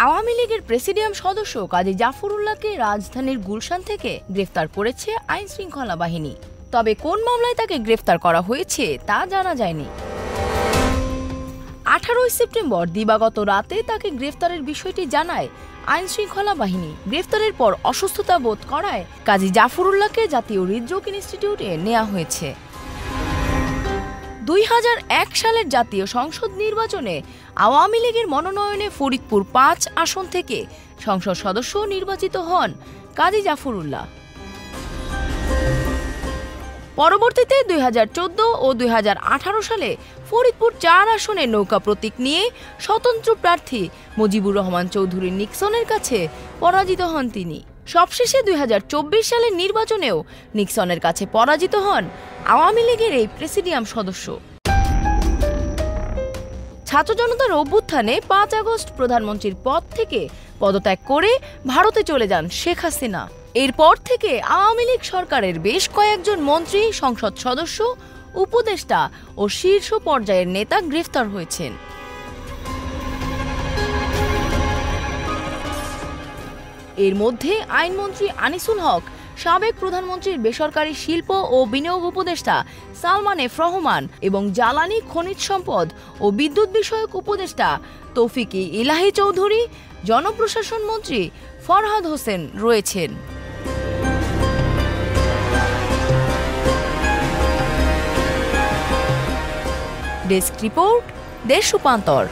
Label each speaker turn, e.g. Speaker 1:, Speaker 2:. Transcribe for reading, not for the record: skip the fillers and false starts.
Speaker 1: আওয়ামী লীগের প্রেসিডিয়াম সদস্য কাজী জাফরুল্লাহকে রাজধানীর গুলশান থেকে গ্রেফতার করেছে আইন শৃঙ্খলা বাহিনী। তবে কোন মামলায় তাকে গ্রেফতার করা হয়েছে তা জানা যায়নি। 18 সেপ্টেম্বর দিবাগত রাতে তাকে গ্রেফতারের বিষয়টি জানায় আইন শৃঙ্খলা বাহিনী। গ্রেফতারের পর অসুস্থতা বোধ করায় কাজী জাফরুল্লাহকে জাতীয় হৃদরোগ ইনস্টিটিউটে নেওয়া হয়েছে। 2001 সালের জাতীয় সংসদ নির্বাচনে আওয়ামী লীগের মনোনয়নে ফরিদপুর 5 আসন থেকে সংসদ সদস্য নির্বাচিত হন কাজী জাফরুল্লাহ। পরবর্তীতে 2014 ও 2018 সালে ফরিদপুর 4 আসনে নৌকা প্রতীক নিয়ে স্বতন্ত্র প্রার্থী মুজিবুর রহমান চৌধুরী নিক্সনের কাছে পরাজিত হন তিনি। সবশেষে 2024 সালের নির্বাচনেও নিক্সনের কাছে পরাজিত হন আওয়ামী লীগের এই প্রেসিডিয়াম সদস্য। ছাত্র জনতার অভ্যুত্থানে 5 আগস্ট প্রধানমন্ত্রীর পদ থেকে পদত্যাগ করে ভারতে চলে যান শেখ হাসিনা। এরপর থেকে আওয়ামী লীগ সরকারের বেশ কয়েকজন মন্ত্রী, সংসদ সদস্য, উপদেষ্টা ও শীর্ষ পর্যায়ের নেতা গ্রেফতার হয়েছেন। এর মধ্যে আইনমন্ত্রী আনিসুল হক, সাবেক প্রধানমন্ত্রীর বেসরকারি শিল্প ও বিনিয়োগ উপদেষ্টা সালমান এফ রহমান এবং জ্বালানি, খনিজ সম্পদ ও বিদ্যুৎ বিষয়ক উপদেষ্টা তৌফিক ইলাহি চৌধুরী, জনপ্রশাসন মন্ত্রী ফরহাদ হোসেন রয়েছেন। ডেস্ক রিপোর্ট, দেশ রূপান্তর।